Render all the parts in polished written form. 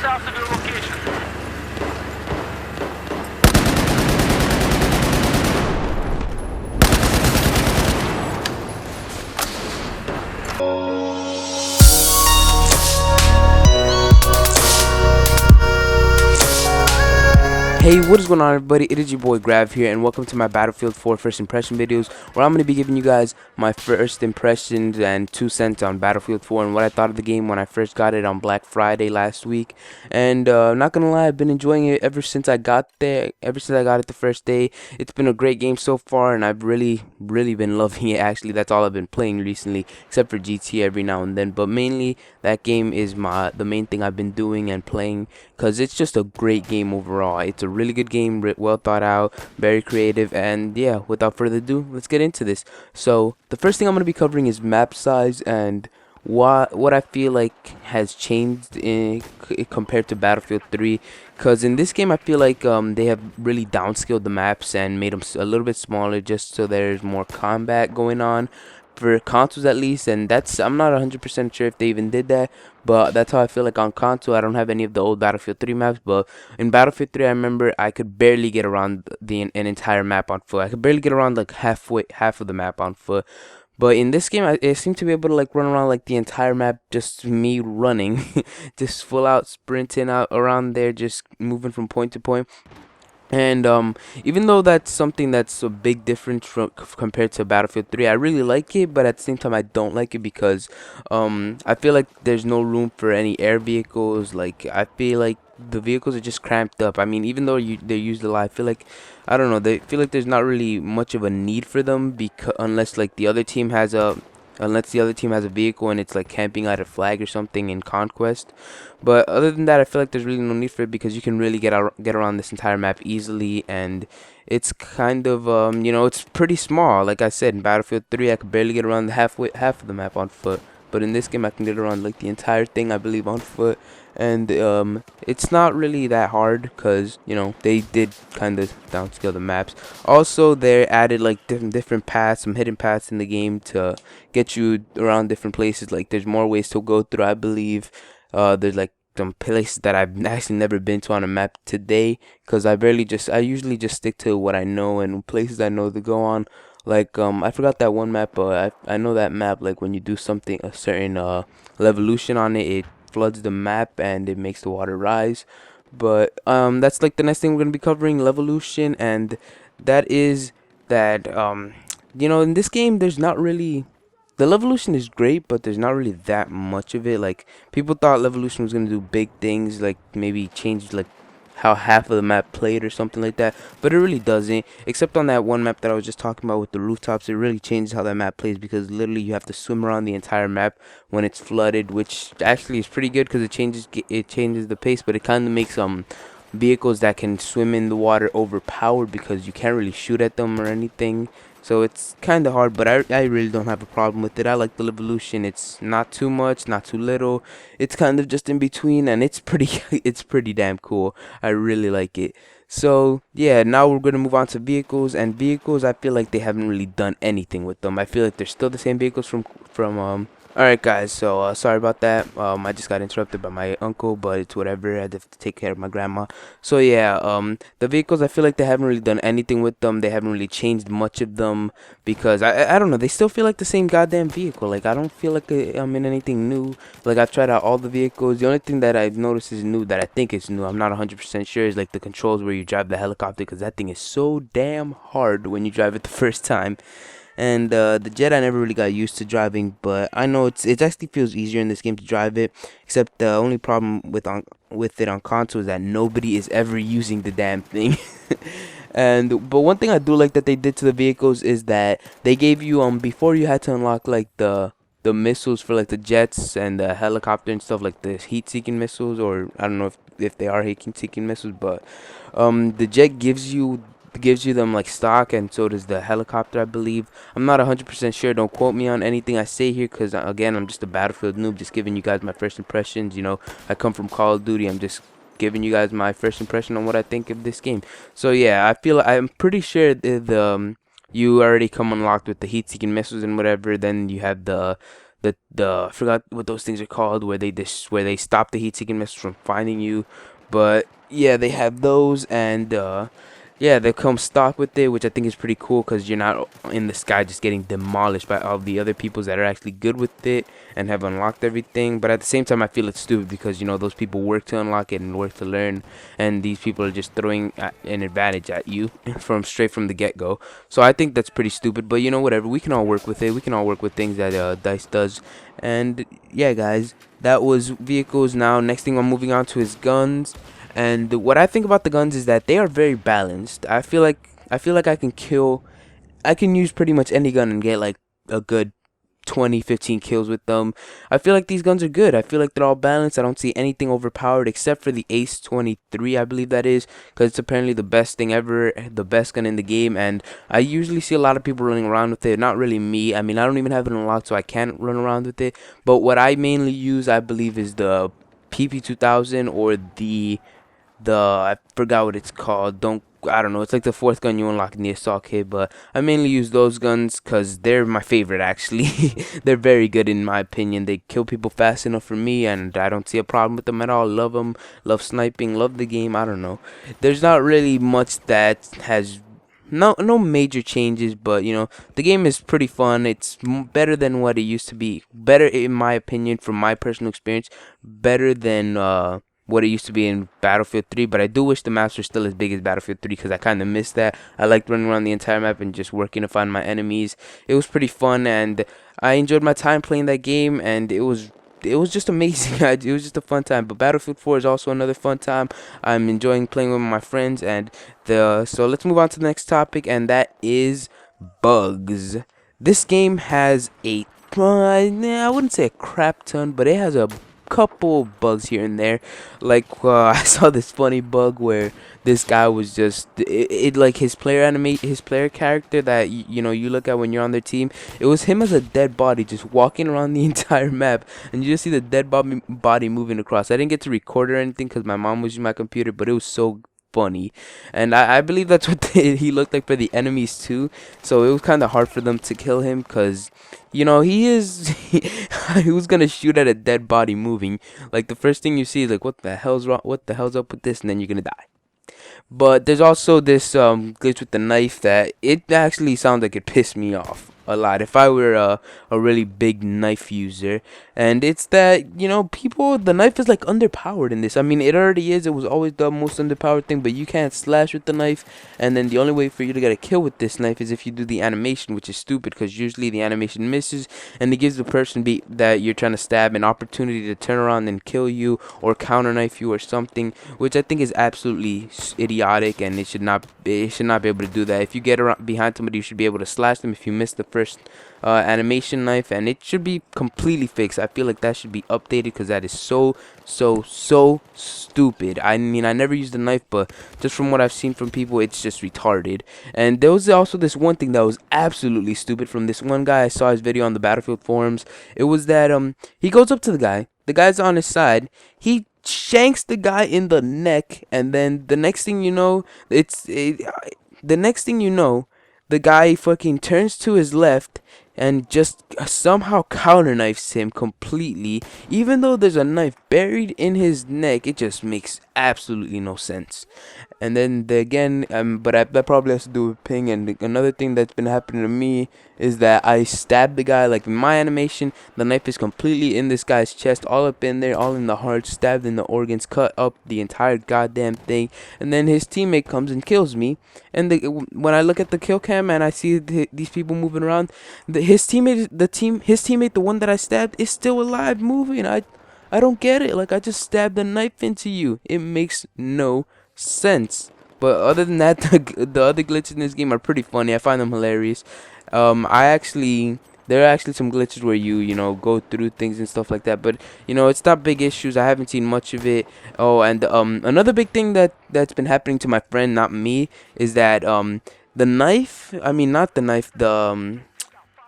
south of your location. Hey, what is going on, everybody? It is your boy Grav here, and welcome to my Battlefield 4 first impression videos, where I'm going to be giving you guys my first impressions and 2 cents on Battlefield 4 and what I thought of the game when I first got it on Black Friday last week. And I'm not gonna lie, I've been enjoying it ever since I got there. Ever since I got it the first day, it's been a great game so far, and I've really been loving it. Actually, that's all I've been playing recently, except for GT every now and then. But mainly, that game is the main thing I've been doing and playing, because it's just a great game overall. It's a really good game, well thought out, very creative, and yeah, without further ado, let's get into this. So the first thing I'm going to be covering is map size and what I feel like has changed compared to Battlefield 3, because in this game I feel like they have really downscaled the maps and made them a little bit smaller just so there's more combat going on for consoles at least. And that's, I'm not 100% sure if they even did that, but that's how I feel like on console. I don't have any of the old Battlefield 3 maps, but in Battlefield 3 I remember I could barely get around an entire map on foot. I could barely get around like half of the map on foot. But in this game, I seem to be able to like run around like the entire map, just me running, just full out sprinting out around there, just moving from point to point. And even though that's something that's a big difference compared to Battlefield 3, I really like it, but at the same time I don't like it because I feel like there's no room for any air vehicles. Like, I feel like the vehicles are just cramped up. I mean, even though they're used a lot, I feel like, I don't know, they feel like there's not really much of a need for them, because unless the other team has a vehicle and it's like camping out a flag or something in Conquest. But other than that, I feel like there's really no need for it, because you can really get around this entire map easily, and it's kind of it's pretty small. Like I said, in Battlefield 3 I could barely get around half of the map on foot, but in this game I can get around like the entire thing, I believe, on foot. And it's not really that hard, because they did kind of downscale the maps. Also, they added like different paths, some hidden paths in the game to get you around different places. Like, there's more ways to go through, I believe. There's like some places that I've actually never been to on a map today, because I usually just stick to what I know and places I know to go on. Like, I forgot that one map, but I know that map, like when you do something, a certain levolution on it, it floods the map and it makes the water rise. But that's like the next thing we're gonna be covering, levolution. And that is that in this game there's not really, the Levolution is great, but there's not really that much of it. Like, people thought Levolution was gonna do big things, like maybe change like how half of the map played or something like that, but it really doesn't. Except on that one map that I was just talking about with the rooftops, it really changes how that map plays, because literally you have to swim around the entire map when it's flooded, which actually is pretty good because it changes the pace, but it kind of makes vehicles that can swim in the water overpowered, because you can't really shoot at them or anything. So it's kind of hard, but I really don't have a problem with it. I like the Levolution. It's not too much, not too little. It's kind of just in between, and it's pretty it's pretty damn cool. I really like it. So yeah, now we're gonna move on to vehicles. And vehicles, I feel like they haven't really done anything with them. I feel like they're still the same vehicles from. Alright guys, so sorry about that. I just got interrupted by my uncle, but it's whatever. I had to take care of my grandma. So yeah, the vehicles, I feel like they haven't really done anything with them. They haven't really changed much of them, because I don't know, they still feel like the same goddamn vehicle. Like, I don't feel like I'm in anything new. Like, I've tried out all the vehicles. The only thing that I've noticed is new, that I think is new, I'm not 100% sure, is like the controls where you drive the helicopter, because that thing is so damn hard when you drive it the first time. And the jet, I never really got used to driving, but I know it actually feels easier in this game to drive it. Except the only problem with it on console is that nobody is ever using the damn thing. But one thing I do like that they did to the vehicles is that they gave you before, you had to unlock like the missiles for like the jets and the helicopter and stuff, like the heat-seeking missiles, or I don't know if they are heat-seeking missiles, but the jet gives you them like stock, and so does the helicopter, I believe. I'm not 100% sure. Don't quote me on anything I say here, because again, I'm just a Battlefield noob, just giving you guys my first impressions. I come from Call of Duty. I'm just giving you guys my first impression on what I think of this game. So yeah, I'm pretty sure you already come unlocked with the heat-seeking missiles and whatever. Then you have the I forgot what those things are called, where they stop the heat-seeking missiles from finding you. But yeah, they have those, and yeah, they come stock with it, which I think is pretty cool because you're not in the sky just getting demolished by all the other peoples that are actually good with it and have unlocked everything. But at the same time, I feel it's stupid because, you know, those people work to unlock it and work to learn, and these people are just throwing an advantage at you from straight from the get-go. So I think that's pretty stupid. But you know, whatever. We can all work with it. We can all work with things that Dice does. And yeah, guys, that was vehicles. Now, next thing I'm moving on to is guns. And what I think about the guns is that they are very balanced. I feel like I can use pretty much any gun and get like a good 20, 15 kills with them. I feel like these guns are good. I feel like they're all balanced. I don't see anything overpowered except for the Ace 23, I believe that is, because it's apparently the best thing ever, the best gun in the game. And I usually see a lot of people running around with it. Not really me. I mean, I don't even have it unlocked, so I can't run around with it. But what I mainly use, I believe, is the PP 2000 or the I forgot what it's called. I don't know. It's like the fourth gun you unlock in the assault kit, but I mainly use those guns because they're my favorite. Actually, they're very good in my opinion. They kill people fast enough for me, and I don't see a problem with them at all. Love them. Love sniping. Love the game. I don't know. There's not really much that has no major changes, but you know, the game is pretty fun. It's better than what it used to be. Better in my opinion, from my personal experience. Better than what it used to be in Battlefield 3, but I do wish the maps were still as big as Battlefield 3 because I kind of missed that. I liked running around the entire map and just working to find my enemies. It was pretty fun, and I enjoyed my time playing that game, and it was just amazing. It was just a fun time. But Battlefield 4 is also another fun time. I'm enjoying playing with my friends, and so let's move on to the next topic, and that is bugs. This game has I wouldn't say a crap ton, but it has a couple bugs here and there. Like I saw this funny bug where this guy was just like his player character that you know you look at when you're on their team. It was him as a dead body just walking around the entire map, and you just see the dead body moving across. I didn't get to record or anything because my mom was using my computer, but it was so funny. And I believe that's what he looked like for the enemies too, so it was kind of hard for them to kill him because you know he was gonna shoot at a dead body moving. Like the first thing you see is like, what the hell's wrong, what the hell's up with this, and then you're gonna die. But there's also this glitch with the knife that it actually sounds like it pissed me off a lot if I were a really big knife user. And it's that, you know, the knife is like underpowered in this. I mean, it already is. It was always the most underpowered thing, but you can't slash with the knife. And then the only way for you to get a kill with this knife is if you do the animation, which is stupid because usually the animation misses, and it gives the person that you're trying to stab an opportunity to turn around and kill you or counter knife you or something, which I think is absolutely idiotic, and it should not be able to do that. If you get around behind somebody, you should be able to slash them if you miss the first animation knife, and it should be completely fixed. I feel like that should be updated because that is so stupid. I mean, I never used a knife, but just from what I've seen from people, it's just retarded. And there was also this one thing that was absolutely stupid from this one guy. I saw his video on the Battlefield forums. It was that he goes up to the guy's on his side, he shanks the guy in the neck, and then the next thing you know, the guy fucking turns to his left and just somehow counter knifes him completely, even though there's a knife buried in his neck. It just makes absolutely no sense. And then that probably has to do with ping. And another thing that's been happening to me is that I stabbed the guy. Like in my animation, the knife is completely in this guy's chest, all up in there, all in the heart, stabbed in the organs, cut up the entire goddamn thing. And then his teammate comes and kills me. And when I look at the kill cam and I see these people moving around, his teammate, the one that I stabbed, is still alive, moving. I don't get it. Like, I just stabbed a knife into you. It makes no sense. But other than that, the other glitches in this game are pretty funny. I find them hilarious. There are actually some glitches where you know, go through things and stuff like that, but you know, it's not big issues. I haven't seen much of it. Oh, and another big thing that's been happening to my friend, not me, is that the knife, I mean, not the knife,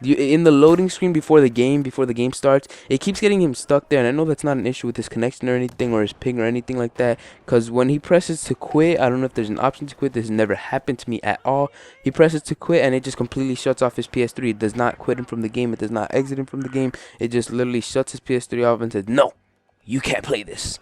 in the loading screen before the game starts, it keeps getting him stuck there. And I know that's not an issue with his connection or anything, or his ping or anything like that, because when he presses to quit, I don't know if there's an option to quit. This has never happened to me at all. He presses to quit and it just completely shuts off his PS3. It does not quit him from the game. It does not exit him from the game. It just literally shuts his PS3 off and says, no, you can't play this.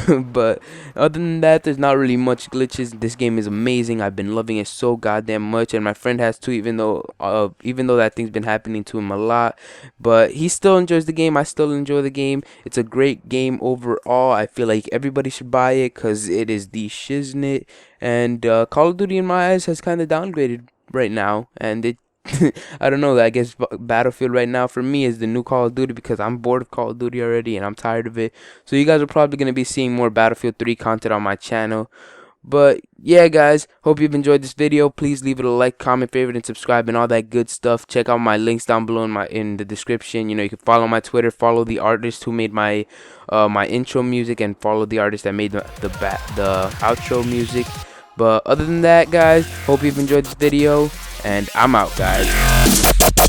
But other than that, there's not really much glitches. This game is amazing. I've been loving it so goddamn much, and my friend has too, even though that thing's been happening to him a lot. But he still enjoys the game. I still enjoy the game. It's a great game overall. I feel like everybody should buy it because it is the shiznit. And Call of Duty in my eyes has kind of downgraded right now, and it I don't know. I guess Battlefield right now for me is the new Call of Duty, because I'm bored of Call of Duty already and I'm tired of it. So you guys are probably going to be seeing more Battlefield 3 content on my channel. But yeah, guys, hope you've enjoyed this video. Please leave it a like, comment, favorite, and subscribe, and all that good stuff. Check out my links down below in the description. You know, you can follow my Twitter, follow the artist who made my my intro music, and follow the artist that made the outro music. But other than that, guys, hope you've enjoyed this video, and I'm out, guys.